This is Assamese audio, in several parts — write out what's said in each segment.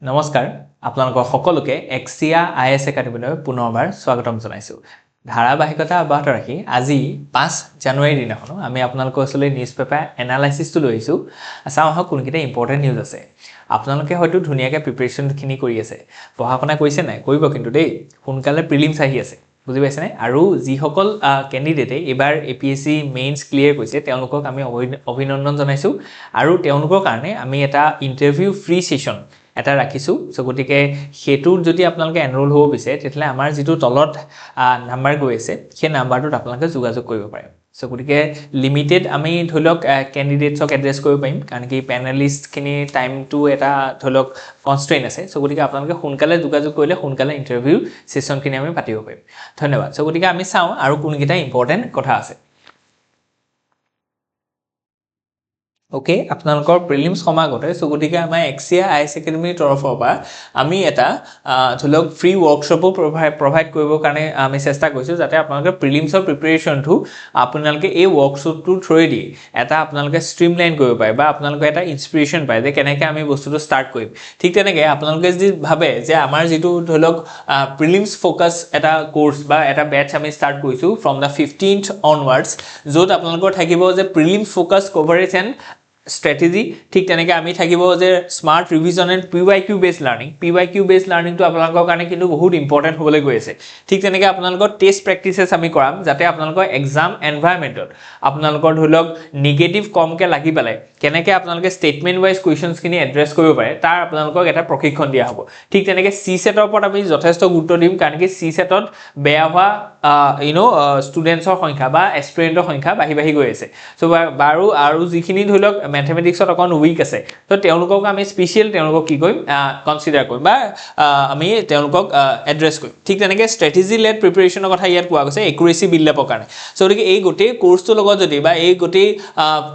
নমস্কাৰ আপোনালোকক সকলোকে এক্সিয়া আইএছ একাডেমীলৈ পুনৰবাৰ স্বাগতম জনাইছোঁ ধাৰাবাহিকতা অব্যাহত ৰাখি আজি 5 জানুৱাৰীৰ দিনাখন আমি আপোনালোকৰ ওচৰলৈ নিউজ পেপাৰ এনালাইচিছটো লৈ আহিছোঁ চাওঁ আহক কোনকেইটা ইম্পৰ্টেণ্ট নিউজ আছে আপোনালোকে হয়তো ধুনীয়াকৈ প্ৰিপাৰেশ্যনখিনি কৰি আছে পঢ়া শুনা কৰিছে নাই কৰিব কিন্তু দেই সোনকালে প্ৰিলিমছ আহি আছে বুজি পাইছেনে আৰু যিসকল কেণ্ডিডেটে এবাৰ এপিএছচি মেইনছ ক্লিয়াৰ কৰিছে তেওঁলোকক আমি অভিনন্দন জনাইছোঁ আৰু তেওঁলোকৰ কাৰণে আমি এটা ইণ্টাৰভিউ ফ্ৰী ছেশ্যন এটা ৰাখিছোঁ সো গতিকে হেতুৰ যদি আপোনালোকে এনৰোল হ'ব বিচাৰে তেতিয়াহ'লে আমাৰ যিটো তলত নাম্বাৰ গৈ আছে সেই নাম্বাৰটোত আপোনালোকে যোগাযোগ কৰিব পাৰে সো গতিকে লিমিটেড আমি ধৰি লওক কেণ্ডিডেটছক এড্ৰেছ কৰিব পাৰিম কাৰণ কি পেনেলিষ্টখিনি টাইমটো এটা ধৰি লওক কনষ্ট্ৰেইন আছে সো গতিকে আপোনালোকে সোনকালে যোগাযোগ কৰিলে সোনকালে ইণ্টাৰভিউ ছেশ্যনখিনি আমি পাতিব পাৰিম ধন্যবাদ সো গতিকে আমি চাওঁ আৰু কোনকেইটা ইম্পৰ্টেণ্ট কথা আছে ওকে আপোনালোকৰ প্ৰিলিমছ সমাগতে সো গতিকে আমাৰ এক্সিয়া আইএছ একাডেমীৰ তৰফৰ পৰা আমি এটা ধৰি লওক ফ্ৰী ৱৰ্কশ্বপো প্ৰভাইড কৰিবৰ কাৰণে আমি চেষ্টা কৰিছোঁ যাতে আপোনালোকে প্ৰিলিমছৰ প্ৰিপাৰেশ্যনটো আপোনালোকে এই ৱৰ্কশ্বপটোৰ থ্ৰুৱেদি এটা আপোনালোকে ষ্ট্ৰীমলাইন কৰিব পাৰে বা আপোনালোকে এটা ইনস্পিৰেশ্যন পায় যে কেনেকৈ আমি বস্তুটো ষ্টাৰ্ট কৰিম ঠিক তেনেকৈ আপোনালোকে যদি ভাবে যে আমাৰ যিটো ধৰি লওক প্ৰিলিমছ ফ'কাছ এটা কোৰ্চ বা এটা বেটছ আমি ষ্টাৰ্ট কৰিছোঁ ফ্ৰম দ্য 15th অনৱাৰ্ডছ য'ত আপোনালোকৰ থাকিব যে prelims focus coverage and strategy ঠিক তেনেকৈ আমি থাকিব যে স্মাৰ্ট ৰিভিজন এণ্ড পিৱাইকিউ বেছড লাৰ্নিংটো আপোনালোকৰ কাৰণে কিন্তু বহুত ইম্পৰ্টেণ্ট হ'বলৈ গৈ আছে ঠিক তেনেকৈ আপোনালোকৰ টেষ্ট প্ৰেক্টিচেছ আমি কৰাম যাতে আপোনালোকৰ এক্সাম এনভাইৰনমেণ্টত আপোনালোকৰ ধৰি লওক নিগেটিভ কমকৈ লাগি পেলাই কেনেকৈ আপোনালোকে ষ্টেটমেণ্ট ৱাইজ কুৱেশ্যনছখিনি এড্ৰেছ কৰিব পাৰে তাৰ আপোনালোকক এটা প্ৰশিক্ষণ দিয়া হ'ব ঠিক তেনেকৈ চি ছেটৰ ওপৰত আমি যথেষ্ট গুৰুত্ব দিম কাৰণ কি চি ছেটত বেয়া হোৱা ষ্টুডেণ্টছৰ সংখ্যা বা এছপিৰেণ্টৰ সংখ্যা বাঢ়ি গৈ আছে চ' বাৰু আৰু যিখিনি ধৰি লওক মেথমেটিক্সত অকণ উইক আছে তো তেওঁলোকক আমি স্পেচিয়েল তেওঁলোকক কি কৰিম কনচিডাৰ কৰিম বা আমি তেওঁলোকক এড্ৰেছ কৰিম ঠিক তেনেকৈ ষ্ট্ৰেটেজি লেড প্ৰিপাৰেশ্যনৰ কথা ইয়াত কোৱা গৈছে একুৰেচি বিল্ড আপৰ কাৰণে চ' গতিকে এই গোটেই কোৰ্চটোৰ লগত যদি বা এই গোটেই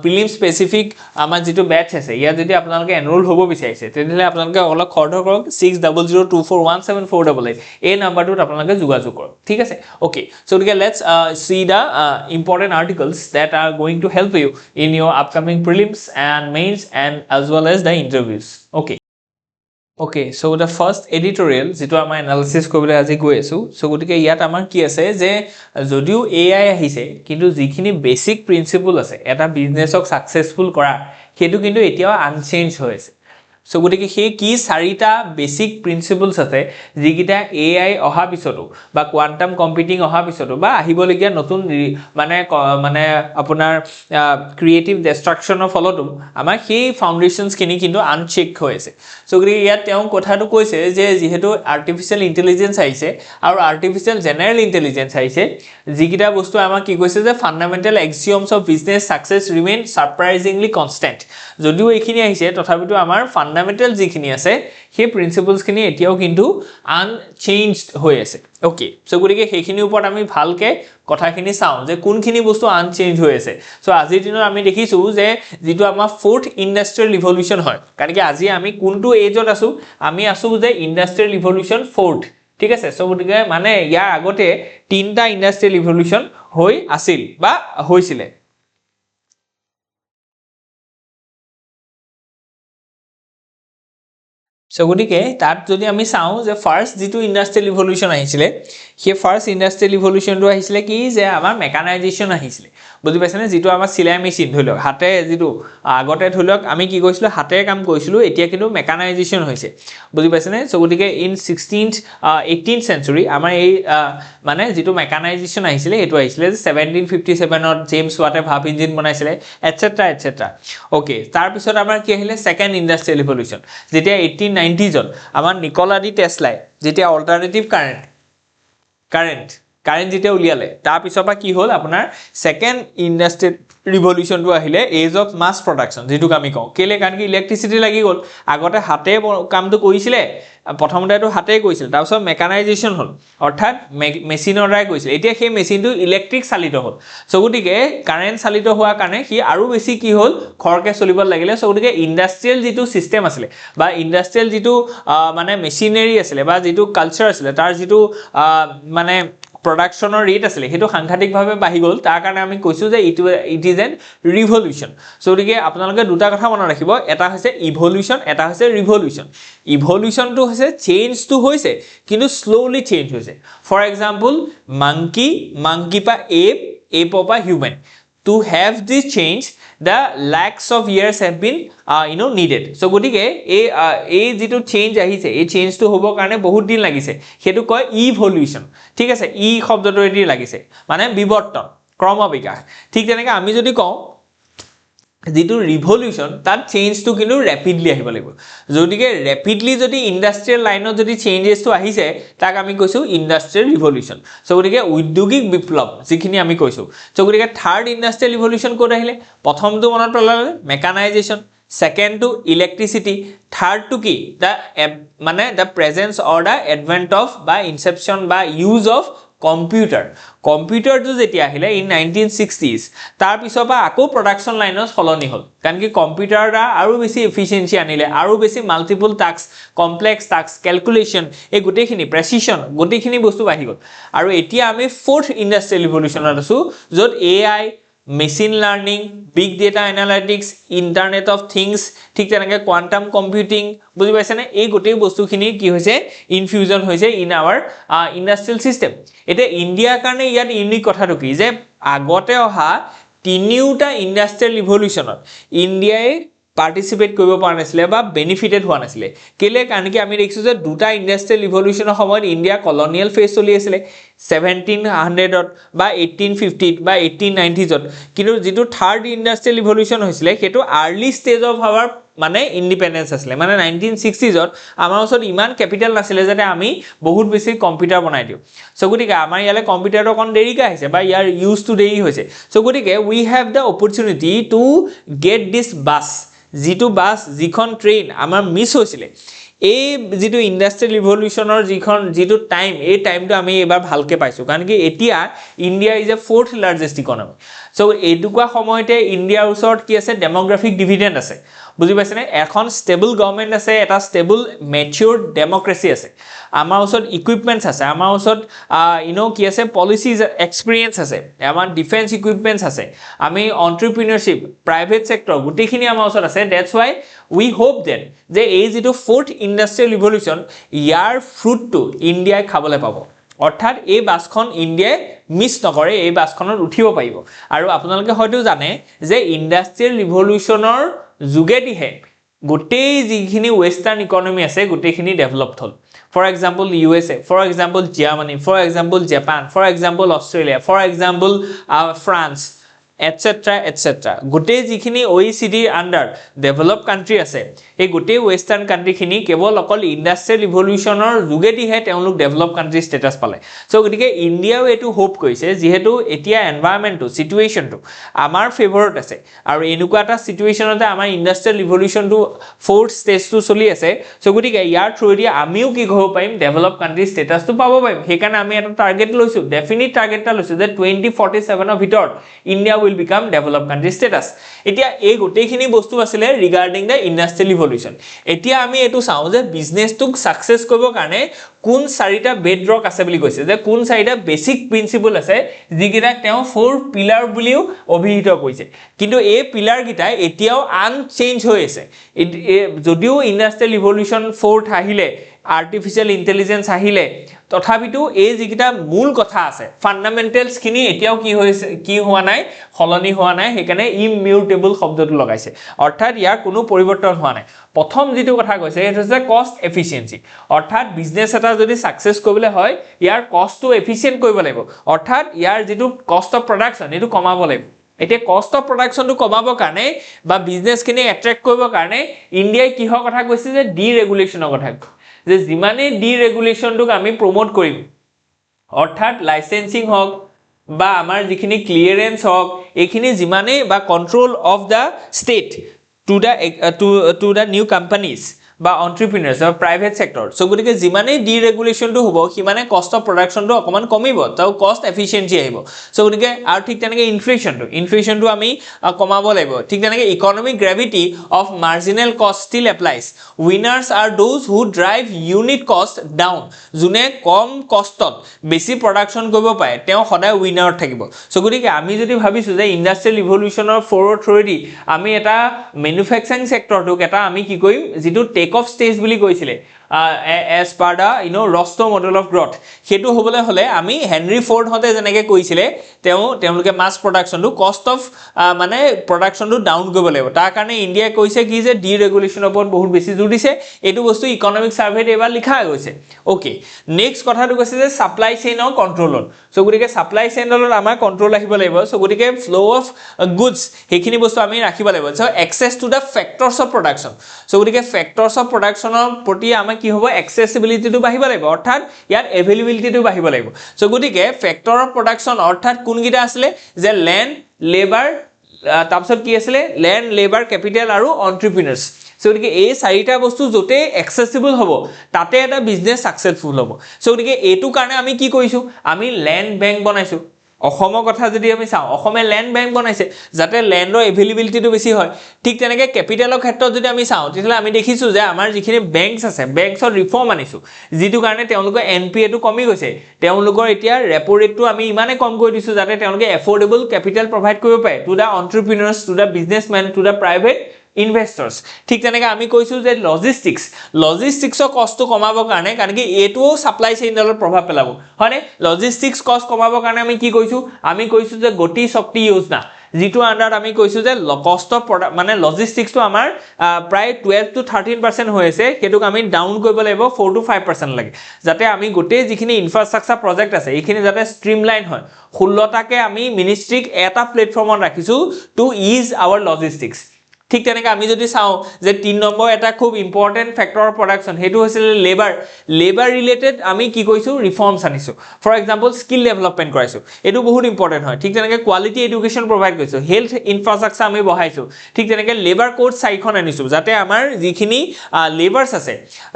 প্ৰিলিম স্পেচিফিক আমাৰ যিটো বেটছ আছে ইয়াত যদি আপোনালোকে এনৰোল হ'ব বিচাৰিছে তেতিয়াহ'লে আপোনালোকে অলপ খৰধৰ কৰক 6002417488 এই নাম্বাৰটোত আপোনালোকে যোগাযোগ কৰক ঠিক আছে ওকে চ' গতিকে let's see the important articles that are going to help you in your upcoming prelims and mains and as well as the interviews okay so the first editorial যেটো আমাৰ এনালাইসিস কৰিবলৈ আজি গৈ আছো সো গতিকে ইয়াত আমাৰ কি আছে যে যদিও এআই আহিছে কিন্তু যিখিনি বেসিক প্ৰিন্সিপল আছে এটা বিজনেছক সাকসেসফুল কৰা হেতু কিন্তু এতিয়াও আনচেঞ্জ হৈ আছে সো গতিকে সেই কি চাৰিটা বেসিক প্ৰিন্সিপলছ আছে যিকিটা এআই অহা পিছতো বা কোৱান্টাম কম্পিউটিং অহা পিছতো বা আহিবলগীয়া নতুন মানে আপোনাৰ ক্ৰিয়েটিভ ডিষ্ট্ৰাকচনৰ ফলতো আমাৰ সেই ফাউন্ডেশনছখিনি কিন্তু আনচেক হৈ আছে সো গতিকে ইয়াত তেওঁ কথাটো কৈছে যে যেহেতু আৰ্টিফিচিয়েল ইন্টেলিজেন্স আহিছে আৰু আৰ্টিফিচিয়েল জেনাৰেল ইন্টেলিজেন্স আহিছে যিকিটা বস্তু আমাৰ কি কৈছে যে fundamental axioms of business success remain surprisingly constant যদিও এইখিনি আহিছে তথাপিতো আমাৰ ফান্ডামেন্টাল যিখিনি আছে সেই প্ৰিন্সিপলছখিনি এতিয়াও কিন্তু আনচেঞ্জড হৈ আছে ওকে সো গতিকে সেইখিনিৰ ওপৰত আমি ভালকে কথাখিনি চাওঁ যে কোনখিনি বস্তু আনচেঞ্জ হৈ আছে সো আজিৰ দিনত আমি দেখিছো যে যেটো আমাৰ ফোৰ্থ ইন্ডাষ্ট্ৰিয়েল ৰিভলিউশন হয় কাৰণ কি আজি আমি কোনটো এজত আছো আমি আছো যে ইন্ডাষ্ট্ৰিয়েল ৰিভলিউশন ফোৰ্থ ঠিক আছে সো গতিকে মানে ইয়াৰ আগতে তিনটা ইন্ডাষ্ট্ৰিয়েল ৰিভলিউশন হৈ আছিল বা হৈছিলে সো গতিকে তাত যদি আমি চাওঁ যে ফাৰ্স্ট যেটো ইন্ডাষ্ট্ৰিয়েল ৰিভলিউশন আহিছিলে সেই ফাৰ্স্ট ইন্ডাষ্ট্ৰিয়েল ৰিভলিউশনটো আহিছিলে কি যে আমাৰ মেকানাইজেশ্যন আহিছিলে বুজি পাইছানে যেটো আমাৰ সিলাই মেচিন ধৰি লওক হাতে যেটো আগতে ধৰি লওক আমি কি কৰিছিলো হাতে কাম কৰিছিলো এতিয়া কিন্তু মেকানাইজেশ্যন হৈছে বুজি পাইছানে সো গতিকে ইন 18th century আমাৰ এই মানে যেটো মেকানাইজেশ্যন আহিছিলে এটো আহিছিলে 1757 ত জেমস ওয়াটে ভাব ইঞ্জিন বনাইছিলে এটসেট্ৰা ওকে তাৰ পিছত আমাৰ কি আহিলে সেকেন্ড ইন্ডাষ্ট্ৰিয়েল ৰিভলিউশন যেতিয়া 1890s আমাৰ নিকোলা ডি টেসলাই যেতিয়া অল্টাৰনেটিভ কাৰেন্ট যেতিয়া উলিয়ালে তাৰ পিছৰ পৰা কি হ'ল আপোনাৰ সেকেন্ড ইন্ডাষ্ট্ৰিয়েল ৰিভলিউশনটো আহিলে এজ অফ মাস প্ৰডাকশন যেটো আমি কওঁ কেলে কাৰণ কি ইলেক্ট্ৰিসিটি লাগি গ'ল আগতে হাতে কামটো কৰিছিলে প্ৰথমতেটো হাতে কৰিছিল তাৰ পিছত মেকানাইজেশ্যন হ'ল অৰ্থাৎ মেচিনৰ দ্বাৰা কৰিছিল এতিয়া সেই মেচিনটো ইলেক্ট্ৰিক চালিত হ'ল সো গতিকে কাৰেন্ট চালিত হোৱাৰ কাৰণে কি আৰু বেছি কি হ'ল খৰকে চলিব লাগিলে সো গতিকে ইন্ডাষ্ট্ৰিয়েল যেটো সিস্টেম আছিল বা ইন্ডাষ্ট্ৰিয়েল যেটো মানে মেচিনাৰী আছিল বা যেটো কালচাৰ আছিল তাৰ যেটো মানে প্ৰডাকশ্যনৰ ৰেট আছিলে সেইটো সাংঘাতিকভাৱে বাঢ়ি গ'ল তাৰ কাৰণে আমি কৈছোঁ যে ইট ইজ এন ৰিভলিউশ্যন চ' গতিকে আপোনালোকে দুটা কথা মনত ৰাখিব এটা হৈছে ইভলিউশ্যন এটা হৈছে ৰিভলিউশ্যন ইভলিউশ্যনটো হৈছে চেঞ্জটো হৈছে কিন্তু শ্ল'লি চেঞ্জ হৈছে ফৰ এক্সাম্পল মাংকি পা এপৰ পৰা human to have this change the lakhs of years have been needed so গটিকে এই যেটো চেঞ্জ আহিছে এই চেঞ্জটো হ'ব কাৰণে বহুত দিন লাগিছে হেতু কয় ইভলিউশ্যন ঠিক আছে ই শব্দটো এটি লাগিছে মানে বিবৰ্তন ক্ৰমবিকাশ ঠিক তেনেকৈ আমি যদি কওঁ যেটো ৰিভলিউশ্যন তাত চেঞ্জটো কিন্তু ৰেপিডলি আহিব লাগিব যদিকে ৰেপিডলি যদি ইন্ডাষ্ট্ৰিয়েল লাইনত যদি চেঞ্জেছটো আহিছে তাক আমি কৈছো ইন্ডাষ্ট্ৰিয়েল ৰিভলিউশ্যন সো গতিকে ঔদ্যোগিক বিপ্লৱ যিখিনি আমি কৈছো সো গতিকে থাৰ্ড ইন্ডাষ্ট্ৰিয়েল ৰিভলিউশ্যন কোড আহিলে প্ৰথমটো মনত পেলালে mechanisation second to electricity third to কি মানে the presence or the advent of বা ইনসেপশন বা ইউজ অফ কম্পিউটাৰটো যেতিয়া আহিলে ইন 1960s তাৰ পিছৰ পৰা আকৌ প্ৰডাকশ্যন লাইনত সলনি হ'ল কাৰণ কি কম্পিউটাৰটা আৰু বেছি এফিচিয়েন্সি আনিলে আৰু বেছি multiple task complex task calculation এই গোটেইখিনি প্ৰেচিশন গোটেইখিনি বস্তু বাঢ়ি গ'ল আৰু এতিয়া আমি ফোৰ্থ ইন্ডাষ্ট্ৰিয়েল ৰিভলিউশ্যনত আছো য'ত AI machine learning big data analytics internet of things ঠিক তেনেকৈ quantum computing বুজি পাইছে নে এই গোটেই বস্তুখিনি কি হৈছে ইনফিউজন হৈছে ইন আৱাৰ ইন্ডাষ্ট্ৰিয়েল সিস্টেম এটা ইন্ডিয়াৰ কাৰণে ইয়াত ইউনিক কথাটো কি যে আগতে অহা তিনিওটা ইন্ডাষ্ট্ৰিয়েল ৰিভলিউশ্যনত ইন্ডিয়াই পাৰ্টিসিপেট কৰিব পৰা নাছিলে বা বেনিফিটেড হোৱা নাছিলে কেলে কাৰণ কি আমি দেখিছো যে দুটা ইন্ডাষ্ট্ৰিয়েল ৰিভলিউশ্যনৰ সময়ত ইন্ডিয়া কলোনিয়েল ফেজ চলি আছিল 1700ত বা 1850ত বা 1890ত কিন্তু যেটো থাৰ্ড ইন্ডাষ্ট্ৰিয়েল ৰিভলিউশ্যন হৈছিলে হেতু আৰ্লি ষ্টেজ অফ আৱাৰ মানে ইন্ডিপেন্ডেন্স আছিলে মানে 1960ত আমাৰ ওচৰত ইমান ক্যাপিটাল নাছিলে যাতে আমি বহুত বেছি কম্পিউটাৰ বনাই দিও সো গটিকে আমাৰ ইয়ালে কম্পিউটাৰটো কোন দেৰিকা হৈছে বা ইয়াৰ ইউজ টু দেৰি হৈছে সো গটিকে we have the opportunity to get this bus যেটো বাস যিখন ট্ৰেইন আমাৰ মিস হৈছিলে এই যেটো ইন্ডাষ্ট্ৰিয়েল ৰিভলিউশ্যনৰ যেটো টাইম এই টাইমটো আমি এবাৰ ভালকে পাইছো কাৰণ কি এতিয়া India is a fourth largest economy so এইটুকুৱা সময়তে ইন্ডিয়াৰ ওচৰত কি আছে ডেমোগ্ৰাফিক ডিভিডেন্ড আছে বুজি পাইছে নে এখন ষ্টেবল গভৰ্নমেন্ট আছে এটা ষ্টেবল ম্যাচিউৰড ডেমোক্ৰেসি আছে আমাৰ ওচৰত ইকুইপমেন্টস আছে আমাৰ ওচৰত কি আছে পলিচিজ এক্সপেৰিয়েন্স আছে আমাৰ ডিফেন্স ইকুইপমেন্টস আছে আমি এন্টাৰপ্ৰেনিয়ৰশিপ প্ৰাইভেট সেক্টৰ গুটিখিনি আমাৰ ওচৰত আছে that's why we hope that যে এই যেটো ফোৰ্থ ইন্ডাষ্ট্ৰিয়েল ৰিভলিউশ্যন ইয়াৰ ফ্ৰুটটো ইন্ডিয়াই খাবলৈ পাব অৰ্থাৎ এই বাসখন ইন্ডিয়াই মিস নকৰে এই বাসখনত উঠিব পাৰিব আৰু আপোনালোকে হয়তো জানে যে ইন্ডাষ্ট্ৰিয়েল ৰিভলিউশ্যনৰ যোগেদিহে গোটেই যিখিনি ওয়েস্টাৰ্ণ ইকনমি আছে গোটেইখিনি ডেভেলপড হ'ল for example USA for example Germany for example Japan for example Australia for example France etc গোটেই যিখিনি OECD আন্ডাৰ ডেভেলপ কান্ট্ৰি আছে এই গোটেই ওয়েস্টাৰ্ণ কান্ট্ৰিখিনি কেৱল অকল ইন্ডাষ্ট্ৰিয়েল ৰিভলিউশ্যনৰ যোগেদিহে তেওঁলোক ডেভেলপ কান্ট্ৰি ষ্টেটাস পালে সো গতিকে ইন্ডিয়াও এটো হোপ কৰিছে যেহেতু এতিয়া এনভায়ৰনমেন্টটো সিচুৱেচনটো আমাৰ ফেভৰত আছে আৰু এনেকুৱা এটা সিচুৱেচনতে আমাৰ ইন্ডাষ্ট্ৰিয়েল ৰিভলিউশ্যনটো ফোৰ্থ ষ্টেজটো চলি আছে সো গতিকে ইয়াৰ থ্ৰুদি আমিও কি হ'ব পাৰিম ডেভেলপ কান্ট্ৰি ষ্টেটাসটো পাব পাৰিম হেকাৰণে আমি এটা টাৰ্গেট লৈছো ডেফিনিট টাৰ্গেটটা লৈছো যে 2047 ৰ ভিতৰত India will become developed country status এতিয়া এই গোটেইখিনি বস্তু আছিল ৰিগাৰ্ডিং দা ইন্ডাষ্ট্ৰিয়েল ৰিভলিউশ্যন এতিয়া আমি এটো চাও যে বিজনেছটোক সাকসেস কৰিব কাৰণে কোন চাৰিটা বেডৰক আছে বুলি কৈছে যে কোন চাৰিটা বেসিক প্ৰিন্সিপল আছে যিকিটা তেওঁ ফোৰ পিলাৰ বুলিও অভিহিত কৰিছে কিন্তু এই পিলাৰ গিটা এতিয়াও আনচেঞ্জ হৈ আছে যদিও ইন্ডাষ্ট্ৰিয়েল ৰিভলিউশ্যন ফোৰ্থ আহিলে আৰ্টিফিশিয়াল ইন্টেলিজেন্স আহিলে তথাপিতো এই যিকিটা মূল কথা আছে ফান্ডামেন্টালস খিনি এতিয়াও কি হোৱা নাই হলনি হোৱা নাই হেকানে ইমিউটেবল শব্দটো লগাইছে অৰ্থাৎ ইয়াৰ কোনো পৰিৱৰ্তন হোৱা নাই প্ৰথম যেটো কথা কৈছে এটা হৈছে কষ্ট এফিচিয়েন্সি অৰ্থাৎ বিজনেছ এটা যদি সাকসেস কৰিবলৈ হয় ইয়াৰ কষ্টটো এফিচিয়েন্ট কৰিব লাগিব অৰ্থাৎ ইয়াৰ যেটো কষ্ট অফ প্ৰডাকশন এটো কমাব লাগিব এতিয়া কষ্ট অফ প্ৰডাকশনটো কমাবৰ কাৰণে বা বিজনেছ খিনি এট্ৰেক্ট কৰিবৰ কাৰণে ইন্ডিয়াই কিহৰ কথা কৈছে যে ডিৰেগুলেশনৰ কথা যে যিমানে ডিৰেগুলেশনটোক আমি প্ৰমোট কৰিম অৰ্থাৎ লাইসেন্সিং হক বা আমাৰ যিখিনি ক্লিয়াৰেন্স হক এখিনি যিমানে বা control of the state to the new companies বা entrepreneurs বা private sector so গতিকে যিমানে deregulation টো হ'ব সিমানে cost of production টো অকমান কমিব তাও cost efficiency আহিব so গতিকে আৰু ঠিক তেনেকে inflation টো আমি কমাব লাগিব ঠিক তেনেকে economic gravity of marginal cost still applies winners are those who drive unit cost down যোনে কম কষ্টত বেছি production কৰিব পাৰে তেওঁ সদায় winner থাকিব so গতিকে আমি যদি ভাবিছো যে ইন্ডাষ্ট্ৰিয়েল ইভলিউশনৰ ফৰ অথৰিটি আমি এটা ম্যানুফ্যাকচাৰিং সেক্টৰটোক এটা আমি কি কৰিম যেটো টেক অফ ষ্টেজ বুলি কৈছিলে as per the Rostow model of growth হেতু হবলে হলে আমি হেনৰি ফৰ্ড হতে জেনেকে কৈছিলে তেওঁলোকে মাস প্ৰডাকশন টু কষ্ট অফ মানে প্ৰডাকশন টু ডাউন কৰিব লাগিব তাৰ কাৰণে ইন্ডিয়াই কৈছে কি যে ডিৰেগুলেশন ওপৰত বহুত বেছি জোৰ দিছে এটো বস্তু ইকোনমিক সাৰ্ভেত এবাৰ লিখা গৈছে ওকে নেক্সট কথাটো কৈছে যে সাপ্লাই চেইনৰ কন্ট্ৰোল সো গতিকে সাপ্লাই চেইনৰ আমাৰ কন্ট্ৰোল আহিব লাগিব সো গতিকে ফ্লো অফ গুডস হেখিনি বস্তু আমি ৰাখিব লাগিব so access to the factors of production so গতিকে ফ্যাক্টৰস অফ প্ৰডাকশনৰ প্ৰতি আমাৰ কি হ'ব এক্সেসিবিলিটি টু বাঢ়িব লাগিব অৰ্থাৎ ইয়াৰ এভেইলেবিলিটি টু বাঢ়িব লাগিব সো গতিকে ফ্যাক্টৰ অফ প্ৰডাকশন অৰ্থাৎ কোনগিটা আছিল যে ল্যান্ড লেবাৰ তাৰপিছত কি আছিল ল্যান্ড লেবাৰ ক্যাপিটাল আৰু এন্টাৰপ্ৰেনাৰ্স সো গতিকে এই চাৰিটা বস্তু যতে এক্সেসিবল হ'ব তাতে এটা বিজনেস সাকসেসফুল হ'ব সো গতিকে এটো কাৰণে আমি কি কৰিছো আমি ল্যান্ড ব্যাংক বনাইছো অসমৰ কথা যদি আমি চাও অসমে ল্যান্ড ব্যাংক বনাইছে যাতে ল্যান্ডৰ এভেইলেবিলিটি টো বেছি হয় ঠিক তেনেকে ক্যাপিটালৰ ক্ষেত্ৰত যদি আমি চাও তেতিয়া আমি দেখিছো যে আমাৰ যিখিনি ব্যাংকছ আছে ব্যাংকছৰ ৰিফৰ্ম আনিছো যেটো কাৰণে তেওঁলোকৰ এনপিএ টো কমি গৈছে তেওঁলোকৰ এতিয়া ৰেপো ৰেটটো আমি ইমানে কম কৰি দিছো যাতে তেওঁলোকে এফোৰ্ডেবল ক্যাপিটাল প্ৰভাইড কৰিব পাৰে to the entrepreneurs to the businessman to the private investors ঠিক তেনেকে আমি কৈছো যে লজিষ্টিক্সৰ কষ্ট কমাবৰ কাৰণে কাৰণ কি এটো সাপ্লাই চেইনৰ প্ৰভাৱ পেলাব হয়নে লজিষ্টিক্স কষ্ট কমাবৰ কাৰণে আমি কি কৈছো আমি কৈছো যে গতি শক্তি যোজনা যেটো আন্ডাৰত আমি কৈছো যে কষ্ট মানে লজিষ্টিক্স টো আমাৰ প্ৰায় 12 to 13% হৈ আছে হেতুক আমি ডাউন কৰিব লাগিব 4 to 5% লাগে যাতে আমি গোটেই যিখিনি ইনফ্ৰাষ্ট্ৰাকচাৰ প্ৰজেক্ট আছে এইখিনি যাতে ষ্ট্ৰীমলাইন হয় 16 টাকে আমি মিনিষ্ট্ৰিক এটা প্ল্যাটফৰ্মত ৰাখিছো টু ইজ আৱাৰ লজিষ্টিক্স ঠিক তেনেকে আমি যদি চাও যে 3 নম্বৰ এটা খুব ইম্পৰ্টেন্ট ফ্যাক্টৰ অফ প্ৰডাকশন হেতু হৈছে লেবাৰ ৰিলেটেড আমি কি কৈছো ৰিফৰ্মছ আনিছো ফৰ এক্সাম্পল স্কিল ডেভেলপমেন্ট কৰাইছো এটো বহুত ইম্পৰ্টেন্ট হয় ঠিক তেনেকে কোৱালিটি এডুকেশন প্ৰভাইড কৰিছো হেলথ ইনফ্ৰাষ্ট্ৰাকচাৰ আমি বহাইছো ঠিক তেনেকে লেবাৰ কোড 4খন আনিছো যাতে আমাৰ যিখিনি লেবাৰছ আছে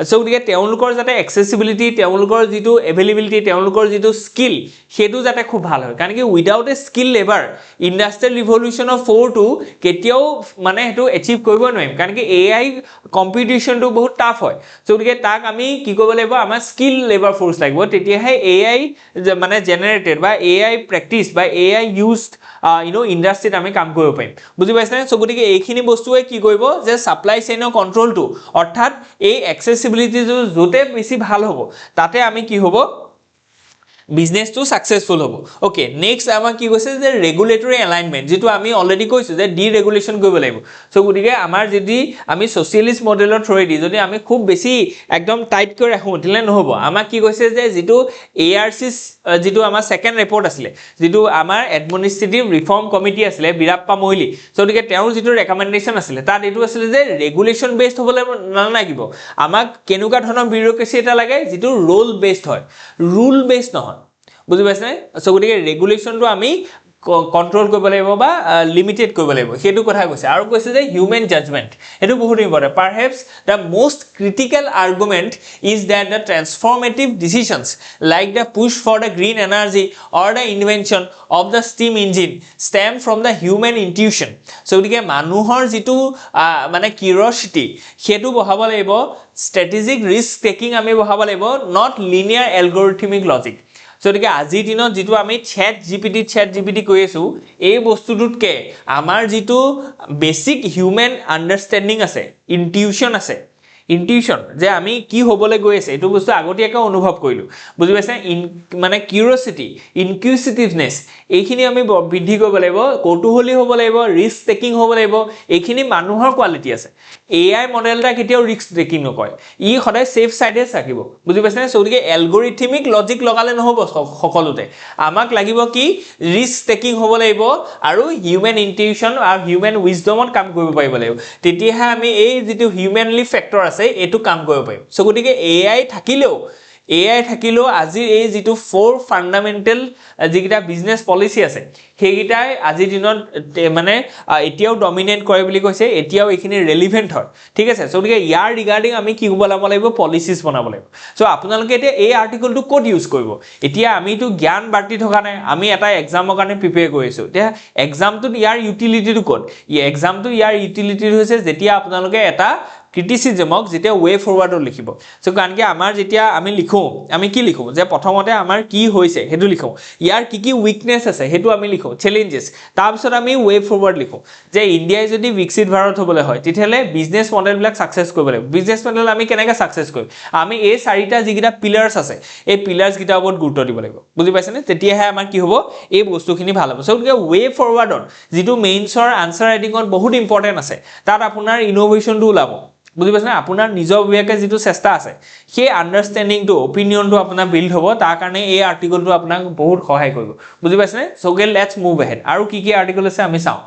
সো গতিকে তেওঁলোকৰ যাতে এক্সেসিবিলিটি তেওঁলোকৰ যেটো এভেইলেবিলিটি তেওঁলোকৰ যেটো স্কিল হেতু যাতে খুব ভাল হয় কাৰণ কি without a skill labour industrial revolution of 4 to কেতিয়াও মানে achieve কৰিব নোৱাৰিম কাৰণ কি AI কম্পিটিশন টো বহুত টাফ হয় সো গতিকে তাক আমি কি কৰিব লাগিব আমাৰ স্কিল লেবাৰ ফোৰ্স লাগিব তেতিয়াহে AI মানে জেনাৰেটেড বা AI প্ৰ্যাকটিস বা AI ইউজড ইন্ডাষ্ট্ৰিত আমি কাম কৰিব পাৰিম বুজি পাইছানে সো গতিকে এইখিনি বস্তুৱে কি কৰিব যে সাপ্লাই চেইনৰ কন্ট্ৰোলটো অৰ্থাৎ এই এক্সেসিবিলিটি যতে বেছি ভাল হ'ব তাতে আমি কি হ'ব বিজনেস টু সাকসেসফুল হ'ব ওকে নেক্সট আমাৰ কি কৈছে যে ৰেগুলেটৰী এলাইনমেন্ট যেটো আমি অলৰেডি কৈছো যে ডিৰেগুলেশন কৰিব লাগিব সো গতিকে আমাৰ যদি আমি সোশিয়ালিস্ট মডেলৰ থ্ৰয়েদি যদি আমি খুব বেছি একদম টাইট কৰি ৰাখো তেলে নহব আমাৰ কি কৈছে যে যেটো ARC যেটো আমাৰ সেকেন্ড ৰিপৰ্ট আছিল যেটো আমাৰ এডমিনিষ্ট্ৰেটিভ ৰিফৰ্ম কমিটি আছিল বিৰাপ্পা মইলি সো গতিকে তেওঁৰ যেটো ৰেকমেন্ডেশন আছিল তাত এটো আছিল যে ৰেগুলেশন বেসড হ'বলে নালাগিব আমাক কেনুকা ধৰণৰ বিউৰোক্ৰেসি এটা লাগে যেটো ৰোল বেসড হয় ৰুল বেসড নহয় বুজি পাইছনে সো গতিকে ৰেগুলেশনটো আমি কন্ট্ৰোল কৰিব লাগিব বা লিমিটেড কৰিব লাগিব হেতু কথা কৈছে আৰু কৈছে যে হিউম্যান জাজমেন্ট এটো বহুত important পাৰহ্যাপস the most critical argument is that the transformative decisions like the push for the green energy or the invention of the steam engine stem from the human intuition so গতিকে মানুহৰ যেটো মানে কিউৰিওসিটি হেতু বহাব লাগিব strategic risk taking আমি বহাব লাগিব not linear algorithmic logic so গতিকে আজি দিনত যেটো আমি চ্যাট জিপিটি কৈ আছো এই বস্তুটোতকে আমাৰ যেটো বেসিক হিউম্যান আন্ডাৰষ্টেণ্ডিং আছে ইনটিউশন যে আমি কি হবলে গৈ আছে এটো বস্তু আগতিয়াকে অনুভৱ কৰিলো বুজি পাইছা মানে কিউৰিওসিটি ইনকুইজিটিভনেস এইখিনি আমি বৃদ্ধি কৰিব লাগিব কৌতূহলী হ'ব লাগিব ৰিস্ক টেকিং হ'ব লাগিব এইখিনি মানুহৰ কোৱালিটি আছে AI মডেলটা কেতিয়াও ৰিস্ক টেকিং নকয় ই সদায় সেফ সাইডে থাকিব বুজি পাইছা সো গতিকে এলগৰিথমিক লজিক লগালে নহব সকলোতে আমাক লাগিব কি ৰিস্ক টেকিং হ'ব লাগিব আৰু হিউম্যান ইনটিউশন আৰু হিউম্যান উইজডমত কাম কৰিব পাৰিব লাগিব তেতিয়াহে আমি এই যেটো হিউম্যানলি ফ্যাক্টৰ আছে এটো কাম কৰিব পাৰিম সো গতিকে AI থাকিলেও AI থাকিলেও আজিৰ এই যেটো ফ'ৰ ফান্ডামেন্টাল যিকিটা বিজনেস পলিসি আছে হেগিটাই আজিৰ দিনত মানে এতিয়াও ডমিনেট কৰে বুলি কৈছে এতিয়াও এখিনি ৰেলেভেন্ট হয় ঠিক আছে সো গতিকে ইয়াৰ ৰিগাৰ্ডিং আমি কি বনাব লাগিব পলিসিস বনাব লাগিব সো আপোনালোকে এতিয়া এই আৰ্টিকলটো কোড ইউজ কৰিব এতিয়া আমিটো জ্ঞান বাৰ্তি থকা নাই আমি এটা এক্সামৰ কাৰণে প্ৰিপেয়াৰ কৰিছো এতিয়া এক্সামটো ইয়াৰ ইউটিলিটিটো কোড ই এক্সামটো ইয়াৰ ইউটিলিটি হৈছে যেতিয়া আপোনালোকে এটা ক্ৰিটিসিজমক যেতিয়া ওয়ে ফৰৱাৰ্ডৰ লিখিব সো কাৰণ কি আমাৰ যেতিয়া আমি লিখো আমি কি লিখো যে প্ৰথমতে আমাৰ কি হৈছে হেতু লিখো ইয়াৰ কি উইকনেস আছে হেতু আমি লিখো চ্যালেঞ্জেস তাৰ পিছত আমি ওয়ে ফৰৱাৰ্ড লিখো যে ইন্ডিয়াই যদি বিকশিত ভাৰত হ'বলৈ হয় তেতিয়ালে বিজনেস মডেল বিলাক সাকসেস কৰিব লাগিব বিজনেস মডেল আমি কেনেকৈ সাকসেস কৰিম আমি এই চাৰিটা যিকিটা পিলাৰস আছে এই পিলাৰস কিটা ওপৰত গুৰুত্ব দিব লাগিব বুজি পাইছেনে তেতিয়াহে আমাৰ কি হ'ব এই বস্তুখিনি ভাল হ'ব সো ওয়ে ফৰৱাৰ্ডৰ যেটো মেইনছৰ আনসাৰ ৰাইটিংত বহুত ইম্পৰ্টেন্ট আছে তাত আপোনাৰ ইনোভেশনটো ওলাব বুজি পাইছেনে আপোনাৰ নিজৰ বিয়াকে যেটো চেষ্টা আছে সেই আন্ডাৰষ্টেণ্ডিংটো অপিনিয়নটো আপোনাৰ বিল্ড হ'ব তাৰ কাৰণে এই আৰ্টিকলটো আপোনাক বহুত সহায় কৰিব বুজি পাইছেনে সো লেটস মুভ ahead আৰু কি আৰ্টিকল আছে আমি চাও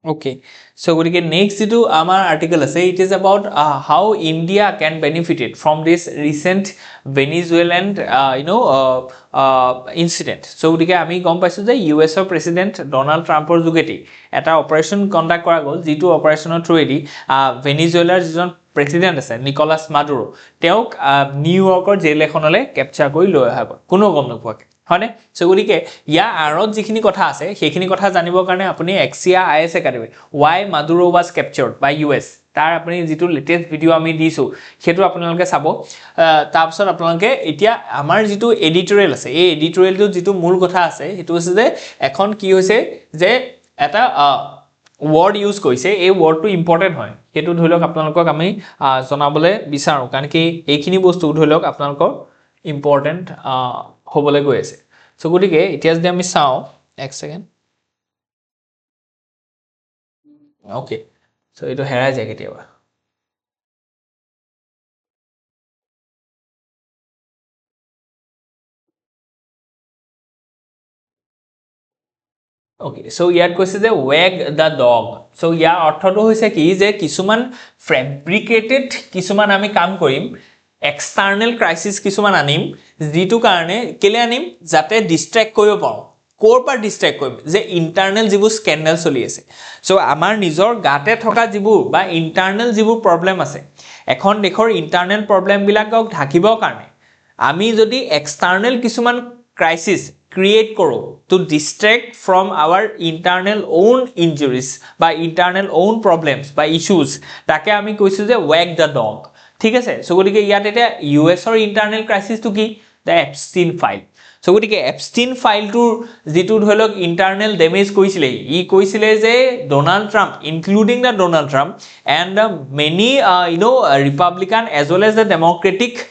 Okay, so next to our article say it is about how India can benefit from this recent Venezuelan incident. So আমি গম পাইছো যে US প্ৰেসিডেন্ট ডোনাল্ড ট্ৰাম্পৰ যোগেদি এটা অপাৰেশন কন্ডাক্ট কৰা গল যেটো অপাৰেশনৰ থ্ৰুৱেদি ভেনিজুৱেলাৰ যিজন প্ৰেসিডেন্ট আছে নিকোলাস মাদুৰো তেওঁক নিউয়ৰ্কৰ জেল এখনলে ক্যাপচাৰ কৰি লৈ অহা গল কোনো গম নোপোৱাকৈ হয়নে সো গতিকে ইয়া আৰত যিখিনি কথা আছে সেইখিনি কথা জানিবৰ কাৰণে আপুনি এক্সিয়া IAS academy why Maduro was captured by US তাৰ আপুনি যেটো লেটেস্ট ভিডিও আমি দিছো হেতু আপোনালোকে চাব তাৰ পিছত আপোনালোকে এতিয়া আমাৰ যেটো এডিটৰিয়েল আছে এই এডিটৰিয়েলটো যেটো মূল কথা আছে হেতু আছে যে এখন কি হৈছে যে এটা word use কৰিছে এই wordটো ইম্পৰ্টেন্ট হয় হেতু ধৰিলক আপোনালোকক আমি জনাবলে বিচাৰো কাৰণ কি এইখিনি বস্তু ধৰিলক আপোনালোকৰ ইম্পৰ্টেন্ট হ'বলে গৈ আছে সো গতিকে এতিয়া যদি আমি চাও এক সেকেন্ড ওকে সো এটো হেৰাই যায় কেতিয়াবা Okay, so ইয়াত কৈছে যে wag the dog. So ইয়াৰ অৰ্থটো হৈছে কি যে কিছুমান ফেব্ৰিকেটেড কিছুমান আমি কাম কৰিম এক্সটাৰ্নাল ক্ৰাইসিস কিছুমান আনিম যেটো কাৰণে কেলে আনিম যাতে ডিস্ট্ৰাক্ট কৰিব পাৰো কোৰ পৰা ডিস্ট্ৰাক্ট কৰিম যে ইন্টাৰনাল যিবোৰ স্কেন্ডাল চলি আছে সো আমাৰ নিজৰ গাতে থকা যিবোৰ বা ইন্টাৰনাল যিবোৰ প্ৰবলেম আছে এখন দেশৰ ইন্টাৰনাল প্ৰবলেম বিলাকক ঢাকিবৰ কাৰণে আমি যদি এক্সটাৰ্নাল কিছুমান crisis create koro to distract from our internal own injuries by internal own problems by issues take ami koisu je wag the dog thik ase so gotike iyat eta US or internal crisis to ki the Epstein file so gotike Epstein file to jitu dholok internal damage koisile je Donald Trump including the Donald Trump and many Republican as well as the Democratic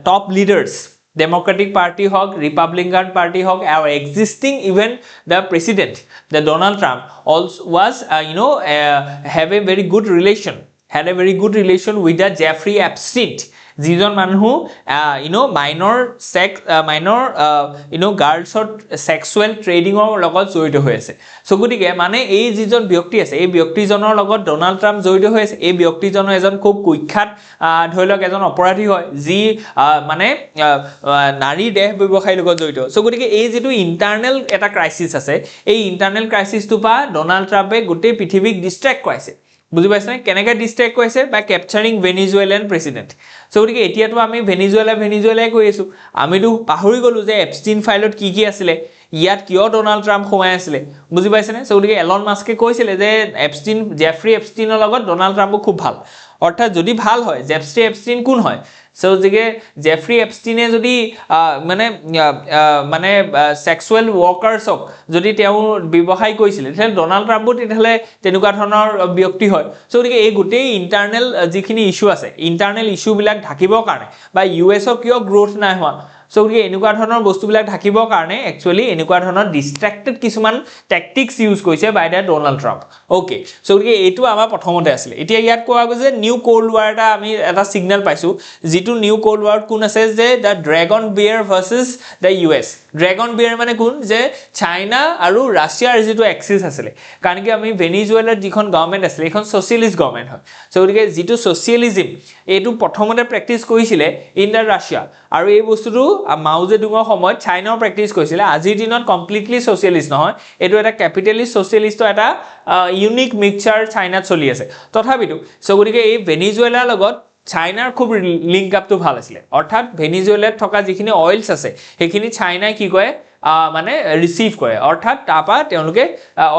top leaders Democratic Party hog, Republican Party hog, our existing even the president, the Donald Trump, also was have a very good relation, had a very good relation with the Jeffrey Epstein. যিজন মানুহ minor girls sexual trading লগত জড়িত হৈ আছে সো গতিকে মানে এই যিজন ব্যক্তি আছে এই ব্যক্তিজনৰ লগত ডোনাল্ড ট্ৰাম্প জড়িত হৈ আছে এই ব্যক্তিজন এজন খুব কুখ্যাত ধৰিলক এজন অপৰাধী হয় যি মানে নাৰী দেহ ব্যৱসায়ৰ লগত জড়িত সো গতিকে এই যেটো ইন্টাৰনাল এটা ক্ৰাইসিস আছে এই ইন্টাৰনাল ক্ৰাইসিসটো পা ডোনাল্ড ট্ৰাম্পে গোটেই পৃথিৱীক ডিস্ট্ৰাক্ট কৰাইছে বুজি পাইছনে কেনেকৈ ডিস্ট্ৰাক্ট কৰিছে বাই ক্যাপচাৰিং ভেনিজুৱেলান প্ৰেসিডেন্ট সো গতিকে এতিয়াটো আমি ভেনিজুৱেলা কৈ আছো আমিটো পাহৰি গলো যে এপষ্টিন ফাইলত কি আছিল ইয়াত কিয় ডোনাল্ড ট্ৰাম্প সোমাই আছিল বুজি পাইছনে সো গতিকে এলন মাস্কে কৈছিল যে জেফ্ৰি এপষ্টিনৰ লগত ডোনাল্ড ট্ৰাম্প খুব ভাল অৰ্থাৎ যদি ভাল হয় জেফ্ৰি এপষ্টিন কোন হয় সো জেফ্ৰি এপষ্টিনে যদি মানে সেক্সুৱেল ওয়াৰ্কাৰ্ছক যদি তেওঁ ব্যৱসায় কৰিছিল তেতিয়ালে ডোনাল্ড ট্ৰাম্পও তেতিয়ালে তেনেকুৱা ধৰণৰ ব্যক্তি হয় সো গতিকে এই গোটেই ইন্টাৰনাল যিখিনি ইস্যু আছে ইন্টাৰনাল ইস্যু বিলাক ঢাকিবৰ কাৰণে বা US কিয় গ্ৰোথ নাই হোৱা সো গতিকে এনেকুৱা ধৰণৰ বস্তুবিলাক ঢাকিবৰ কাৰণে একচুয়ালি এনেকুৱা ধৰণৰ ডিস্ট্ৰাক্টেড কিছুমান ট্যাকটিক্স ইউজ কৰিছে by the Donald Trump okay so গতিকে এইটো আমাৰ প্ৰথমতে আছিল এতিয়া ইয়াত কোৱা গৈছে নিউ কোল্ড ৱাৰ এটা সিগনেল পাইছো যেটো নিউ কোল্ড ৱাৰ কোন আছে যে দা ড্ৰাগন বিয়াৰ ভাৰ্সেস দা ইউএছ ড্ৰাগন বিয়াৰ মানে কোন যে চাইনা আৰু ৰাছিয়াৰ যেটো এক্সিস আছিল কাৰণ কি আমি ভেনিজুৱেলাৰ যিখন গভৰ্নমেন্ট আছিল এখন সোশিয়েলিষ্ট গভৰ্নমেন্ট হয় সো গতিকে যেটো সোশিয়েলিজম এটো প্ৰথমতে প্ৰেক্টিস কৰিছিলে ইন দা ৰাছিয়া আৰু এই বস্তুটো মাও জেডুঙৰ সময়ত চাইনাও প্ৰেক্টিস কৰিছিলে আজিৰ দিনত কমপ্লিটলি সোশিয়েলিষ্ট নহয় এটো এটা ক্যাপিটালিষ্ট সোশিয়েলিষ্টৰ এটা ইউনিক মিক্সচাৰ চাইনাত চলি আছে তথাপিতো সো গতিকে এই ভেনিজুৱেলাৰ লগত চাইনাৰ খুব লিংক আপটো ভাল আছিল অৰ্থাৎ ভেনিজুৱেলাত থকা যিখিনি অইলছ আছে সেইখিনি চাইনাই কি কয় মানে ৰিসিভ কৰে অৰ্থাৎ তাপা তেওঁলোকে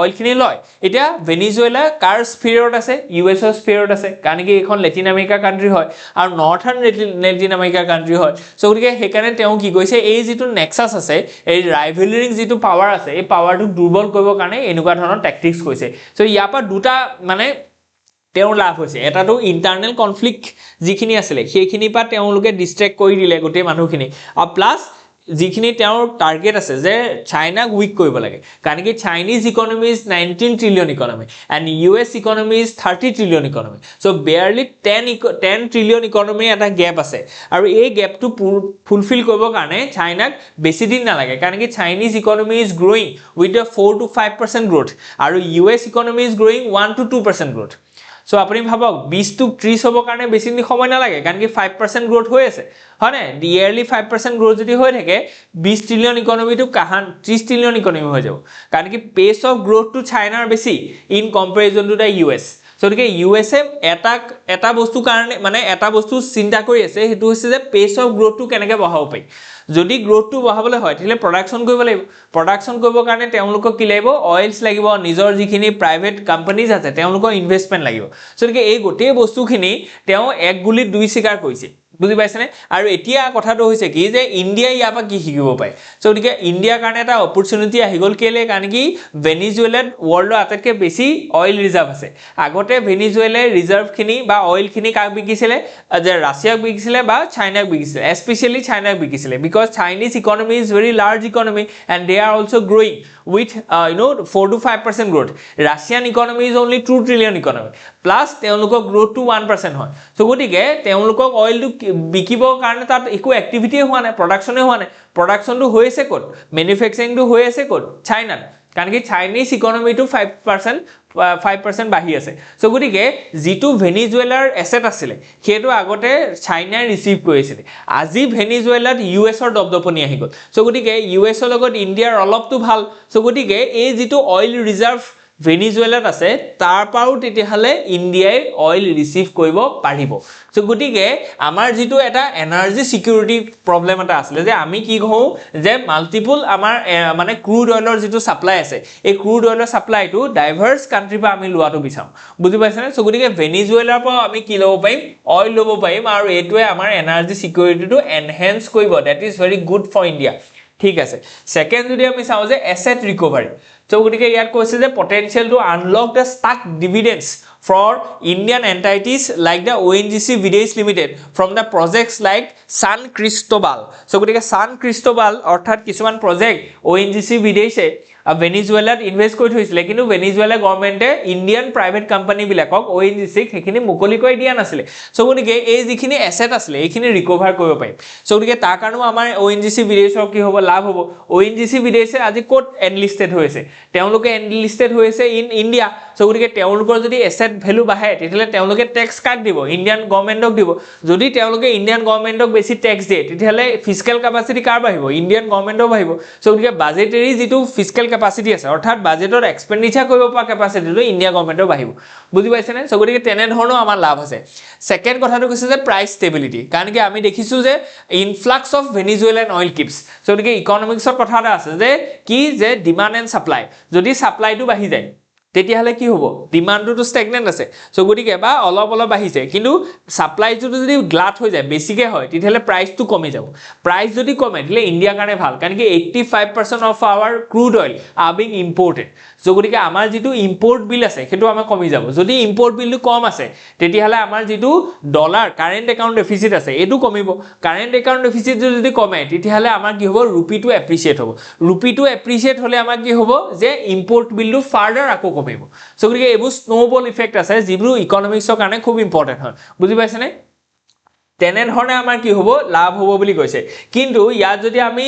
অইলখিনি লয় এতিয়া ভেনিজুৱেলা কাৰ স্ফিয়াৰত আছে ইউএছৰ স্ফিয়াৰত আছে কাৰণ কি এখন লেটিন আমেৰিকা কান্ট্ৰি হয় আৰু নৰ্থাৰ্ণ লেটিন আমেৰিকা কান্ট্ৰি হয় সো গতিকে হেকাৰণে তেওঁ কি কৈছে এই যেটো নেক্সাস আছে এই ৰাইভেলৰিং যেটো পাৱাৰ আছে এই পাৱাৰটো দুৰ্বল কৰিব কাৰণে এনেকুৱা ধৰণৰ ট্যাকটিক্স কৈছে সো ইয়াৰ পৰা দুটা মানে তেওঁ লাভ হৈছে এটাটো ইন্টাৰনেল কনফ্লিক্ট যিখিনি আছিল সেইখিনি পা তেওঁলোকে ডিস্ট্ৰেক্ট কৰি দিলে গোটে মানুহখিনি আৰু প্লাস যিখিনি তেওঁৰ টাৰ্গেট আছে যে চাইনাক উইক কৰিব লাগে কাৰণ কি Chinese economy is 19 trillion economy and US economy is 30 trillion economy so barely 10 trillion economy এটা গ্যাপ আছে আৰু এই গ্যাপটো ফুলফিল কৰিব কাৰণে চাইনাক বেছি দিন নালাগে কাৰণ কি Chinese economy is growing with a 4 to 5% growth আৰু US economy is growing 1 to 2% growth so আপুনি ভাবক 20 to 30 হ'ব কাৰণে বেছি দিন সময় নালাগে কাৰণ কি 5% গ্ৰোথ হৈ আছে হয়নে ইয়াৰলি 5% গ্ৰোথ যদি হৈ থাকে 20 ট্ৰিলিয়ন ইকোনমিটো কাহান 30 ট্ৰিলিয়ন ইকোনমি হৈ যাব কাৰণ কি পেস অফ গ্ৰোথ টু চাইনাৰ বেছি in comparison to the US so গতিকে ইউএছএ এটা বস্তু কাৰণে মানে এটা বস্তু চিন্তা কৰি আছে হেতু হৈছে যে পেস অফ গ্ৰোথটো কেনেকৈ বঢ়াব পাৰি যদি গ্ৰোথটো বঢ়াবলৈ হয় তেলে প্ৰডাকশন কৰিব লাগিব প্ৰডাকশন কৰিব কাৰণে তেওঁলোকক কি লাগিব অইলছ লাগিব নিজৰ যিখিনি প্ৰাইভেট কোম্পানীজ আছে তেওঁলোকৰ ইনভেষ্টমেন্ট লাগিব সো গতিকে এই গোটেই বস্তুখিনি তেওঁ এক গুলিত দুই শিকাৰ কৰিছে বুজি পাইছনে আৰু এতিয়া কথাটো হৈছে কি যে ইন্ডিয়া ইয়াপা কি শিকিব পায় সো গতিকে ইন্ডিয়াৰ কাৰণে এটা অপৰচুনিটি আহি গল কেলে কাৰণ কি ভেনিজুৱেলাত ওয়াৰ্ল্ডৰ আটাইতকৈ বেছি অইল ৰিজাৰ্ভ আছে আগতে ভেনিজুৱেলাৰ ৰিজাৰ্ভ খিনি বা অইল খিনি কাক বিকিছিলে যে ৰাছিয়াক বিকিছিলে বা চাইনাক বিকিছিলে specially চাইনাক বিকিছিলে because Chinese economy is very large economy and they are also growing with 4 to 5% growth Russian economy is only 2 trillion economy plus তেওঁলোকৰ growth to 1% হয় সো গতিকে তেওঁলোকক অইল বিকিবৰ কাৰণে তাত একো এক্টিভিটি হোৱা নাই প্ৰডাকশনে হোৱা নাই প্ৰডাকশনটো হৈ আছে ক'ত ম্যানুফ্যাকচাৰিংটো হৈ আছে ক'ত চাইনাত কাৰণ কি চাইনিজ ইকোনমিটো 5% বাঢ়ি আছে সো গতিকে যেটো ভেনিজুৱেলাৰ এসেট আছিল হেতু আগতে চাইনাই ৰিসিভ কৰিছিল আজি ভেনিজুৱেলাত ইউএছৰ দবদপনি আহি গল সো গতিকে ইউএছৰ লগত ইন্ডিয়াৰ অলপটো ভাল সো গতিকে এই যেটো অইল ৰিজাৰ্ভ ভেনিজুৱেলাত আছে তাৰ পাও তেতিয়াহলে ইন্ডিয়াই অইল ৰিসিভ কৰিব পাৰিব সো গতিকে আমাৰ যেটো এটা এনাৰ্জি সিকিউৰিটি প্ৰবলেম এটা আছিল যে আমি কি কওঁ যে মাল্টিপল আমাৰ মানে ক্ৰুড অইলৰ যেটো সাপ্লাই আছে এই ক্ৰুড অইলৰ সাপ্লাইটো ডাইভাৰ্স কান্ট্ৰি পা আমি লোৱাটো বিচাৰো বুজি পাইছনে সো গতিকে ভেনিজুৱেলাৰ পৰা আমি কি লব পাৰিম অইল লব পাৰিম আৰু এটোৱে আমাৰ এনাৰ্জি সিকিউৰিটিটো এনহান্স কৰিব that is very good for India ঠিক আছে সেকেন্ড যদি আমি চাও যে এসেট ৰিকভাৰি সো গতিকে ইয়াত কৈছে যে potential to unlock the stack dividends for Indian entities like the ONGC Videsh Limited from the projects like San Cristobal so gotike San Cristobal orthat kisuman project ONGC Videsh ভেনিজুৱেলাত ইনভেস্ট কৰি থৈছিল কিন্তু ভেনিজুৱেলা গভৰ্নমেন্টে ইন্ডিয়ান প্ৰাইভেট কোম্পানী বিলাকক ONGC হেখিনি মুকলি কৰি দিয়া নাছিল সো গতিকে এই যিখিনি এসেট আছিল এইখিনি ৰিকভাৰ কৰিব পাৰিম সো গতিকে তাৰ কাৰণেও আমাৰ ONGC বিদেশৰ কি হ'ব লাভ হ'ব ONGC বিদেশে আজি কোট এনলিস্টেড হৈছে তেওঁলোকে এনলিস্টেড হৈছে ইন ইন্ডিয়া সো গতিকে তেওঁলোকৰ যদি এসেট ভ্যালু বাঢ়ে তেতিয়ালে তেওঁলোকে ট্যাক্স কাট দিব ইন্ডিয়ান গভৰ্নমেন্টক দিব যদি তেওঁলোকে ইন্ডিয়ান গভৰ্নমেন্টক বেছি ট্যাক্স দিয়ে তেতিয়ালে ফিস্কেল ক্যাপাসিটি কাৰ বাঢ়িব ইন্ডিয়ান গভৰ্নমেন্টৰ বাঢ়িব সো গতিকে বাজেটাৰী যেটো ফিস্কেল capacity আছে অৰ্থাৎ বাজেটৰ এক্সপেন্ডিচাৰ কৰিব পৰা ক্যাপাসিটিটো ইন্ডিয়া গভৰ্নমেন্টৰ বাঢ়িব বুজি পাইছেনে সো গতিকে তেনে ধৰণৰ আমাৰ লাভ আছে সেকেন্ড কথাটো কৈছে যে প্ৰাইস ষ্টেবিলিটি কাৰণ কি আমি দেখিছো যে influx of Venezuelan oil keeps so গতিকে ইকোনমিক্সৰ কথা এটা আছে যে কি যে ডিমান্ড এন্ড সাপ্লাই যদি সাপ্লাইটো বাঢ়ি যায় তেতিয়াহলে কি হ'ব ডিমান্ডটো স্ট্যাগনেন্ট আছে সো গতিকে বা অলপ বাঢ়িছে কিন্তু সাপ্লাইটো যদি গ্লাট হৈ যায় বেছিকে হয় তেতিয়াহলে প্ৰাইসটো কমি যাব প্ৰাইস যদি কমে দিলে ইন্ডিয়াৰ কাৰণে ভাল কাৰণ কি 85% of our crude oil are being imported so গতিকে আমাৰ যেটো ইম্পোৰ্ট বিল আছে হেতু আমাৰ কমি যাব যদি ইম্পোৰ্ট বিলটো কম আছে তেতিয়াহলে আমাৰ যেটো ডলাৰ কাৰেন্ট একাউন্ট ডেফিসিট আছে এটো কমিব কাৰেন্ট একাউন্ট ডেফিসিট যদি কমে তেতিয়াহলে আমাৰ কি হ'ব ৰুপিটো এপ্ৰিশিয়েট হ'ব ৰুপিটো এপ্ৰিশিয়েট হলে আমাৰ কি হ'ব যে ইম্পোৰ্ট বিলটো ফাৰ্দাৰ আকো পাৰিব সো গতিকে এইবোৰ স্নোবল ইফেক্ট আছে যিবোৰ ইকনমিক্সৰ কাৰণে খুব ইম্পৰ্টেন্ট হয় বুজি পাইছেনে তেনে ধৰণে আমাৰ কি হ'ব লাভ হ'ব বুলি কৈছে কিন্তু ইয়াত যদি আমি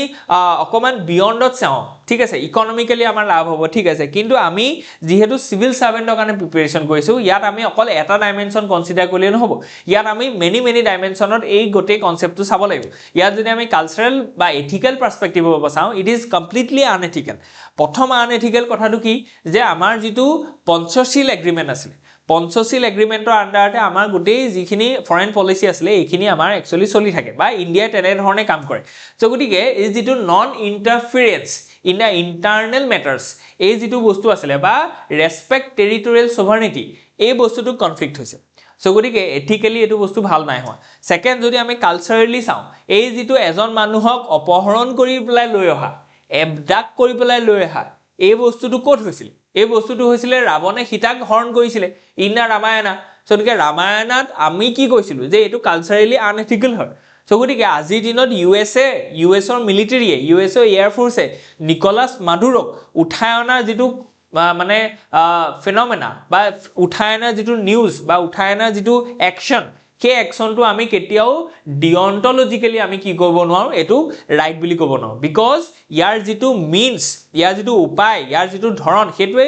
অকমান বিয়ণ্ডত চাওঁ ঠিক আছে ইকনমিক্যালি আমাৰ লাভ হ'ব ঠিক আছে কিন্তু আমি যেহেতু সিভিল সাৰ্ভেন্টৰ কাৰণে প্ৰিপাৰেচন কৰিছো ইয়াত আমি অকল এটা ডাইমেনশন কনসিডাৰ কৰিলে নহব ইয়াত আমি মেনি ডাইমেনশনত এই গোটে কনসেপ্টটো চাব লাগিব ইয়াত যদি আমি কালচাৰেল বা এথিক্যাল পাৰ্সপেক্টিভৰ পৰা চাওঁ ইট ইজ কমপ্লিটলি আনএথিক্যাল প্ৰথম আনএথিক্যাল কথাটো কি যে আমাৰ যেটো পঞ্চশীল এগ্ৰিমেন্ট আছিল পঞ্চশীল এগ্ৰিমেন্টৰ আন্ডাৰতে আমাৰ গোটেই যিখিনি ফৰেন পলিসি আছিল এইখিনি আমাৰ একচুয়ালি চলি থাকে বা ইন্ডিয়াই তেনে ধৰণে কাম কৰে সো গতিকে এই যেটো non ইন্টাৰফাৰেন্স in the internal matters এই যেটো বস্তু আছিল বা ৰেসপেক্ট টেৰিটৰিয়েল সভাৰ্নিটি এই বস্তুটো কনফ্লিক্ট হৈছে সো গতিকে এথিক্যালি এটো বস্তু ভাল নাই হোৱা সেকেন্ড যদি আমি কালচাৰেলি চাওঁ এই যেটো এজন মানুহক অপহৰণ কৰি পেলাই লৈ অহা এবডাক কৰি পেলাই লৈ অহা এই বস্তুটো ক'ত হৈছিল এই বস্তুটো হৈছিল ৰাৱণে সীতাক হৰণ কৰিছিল ইন দা ৰামায়ণ সো গতিকে ৰামায়ণত আমি কি কৈছিলো যে এটো কালচাৰেলি আনএথিক্যাল হয় সো গতিকে আজিৰ দিনত ইউএছৰ মিলিটাৰীয়ে ইউএছৰ এয়াৰ ফোৰ্ছে নিকোলাস মাডুৰক উঠাই অনাৰ যেটো মানে ফেনোমেনা বা উঠাই অনাৰ যেটো নিউজ বা উঠাই অনাৰ যেটো অ্যাকশন সেই অ্যাকশনটো আমি কেতিয়াও ডিঅন্টলজিক্যালি আমি কি কৰিব নোৱাৰো এটো ৰাইট বুলি ক'ব নোৱাৰো বিকজ ইয়াৰ যেটো মিন্স ইয়াৰ যেটো উপায় ইয়াৰ যেটো ধৰণ হেতুৱে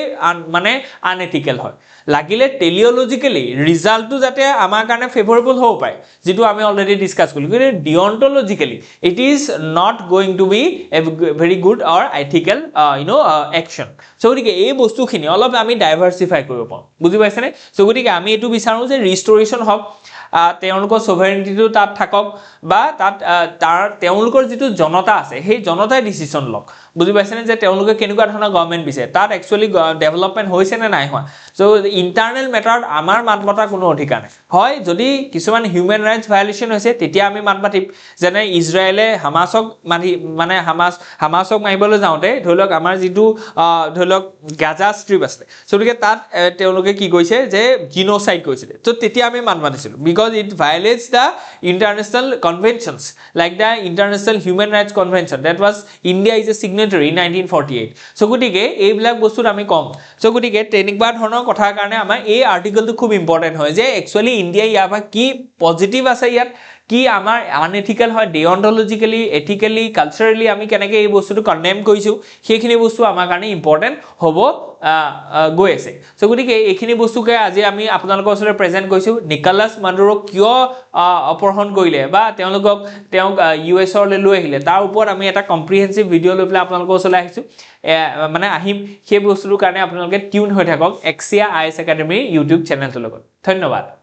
মানে আনএথিক্যাল হয় লাগিলে টেলিঅলজিক্যালি ৰিজাল্টটো যাতে আমাৰ কাৰণে ফেভৰেবল হ'ব পায় যেটো আমি অলৰেডি ডিসকাস কৰিলো কিন্তু deontologically it is not going to be a very good or ethical action so গতিকে এই বস্তুখিনি অলপ আমি ডাইভাৰ্সিফাই কৰিব পাৰো বুজি পাইছেনে সো গতিকে আমি এটো বিচাৰো যে ৰিস্টোৰেশন হওক তেওঁলোকৰ সভাৰেন্টিটো তাত থাকক বা তাত তেওঁলোকৰ যেটো জনতা আছে সেই জনতাই ডিসিশন লক বুজি পাইছেনে যে তেওঁলোকে কেনেকুৱা ধৰণৰ গভৰ্নমেন্ট বিচাৰে তাত একচুয়ালি ডেভেলপমেন্ট হৈছে নে নাই হোৱা সো ইন্টাৰনেল মেটাৰত আমাৰ মাতমতা কোনো অধিকাৰ নাই হয় যদি কিছুমান হিউম্যান ৰাইটস ভায়োলেশন হৈছে তেতিয়া আমি মাত মাতিম যেনে ইজৰাইলে হামাসক মানে হামাসক মাৰিবলৈ যাওঁতে ধৰিলক আমাৰ যেটো ধৰিলক গাজা স্ট্ৰিপ আছে সো গতিকে তাত তেওঁলোকে কি কৈছে যে জিনোসাইড কৰিছিল সো তেতিয়া আমি মাত মাতিছিলো because it violates the international conventions like the International Human Rights Convention that was India is a signatory in 1948 so gotike ei bilak bostur ami kom so gotike technical dhৰণৰ কথাৰ কাৰণে আমাৰ এই আৰ্টিকেলটো খুব ইম্পৰ্টেন্ট হয় যে একচুয়ালি ইন্ডিয়া ইয়াবা কি পজিটিভ আছে ইয়াত কি আমাৰ আনএথিক্যাল হয় ডিঅন্টলজিক্যালি এথিক্যালি কালচাৰেলি আমি কেনেকৈ এই বস্তুটো কন্ডেম কৰিছো সেইখিনি বস্তু আমাৰ কাৰণে ইম্পৰ্টেন্ট হ'ব গৈ আছে সো গতিকে এইখিনি বস্তুকে আজি আমি আপোনালোকৰ ওচৰত প্ৰেজেন্ট কৰিছো নিকোলাস মাডুৰক কিয় অপহৰণ কৰিলে বা তেওঁলোকক ইউএছৰ লৈ আহিলে তাৰ ওপৰত আমি এটা কম্প্ৰিহেনসিভ ভিডিও লৈ পেলাই আপোনালোকৰ ওচৰলৈ আহিছো মানে আহিম সেই বস্তুৰ কাৰণে আপোনালোকে টিউন হৈ থাকক এক্সিয়া আইএছ একাডেমি ইউটিউব চেনেলটোৰ লগত ধন্যবাদ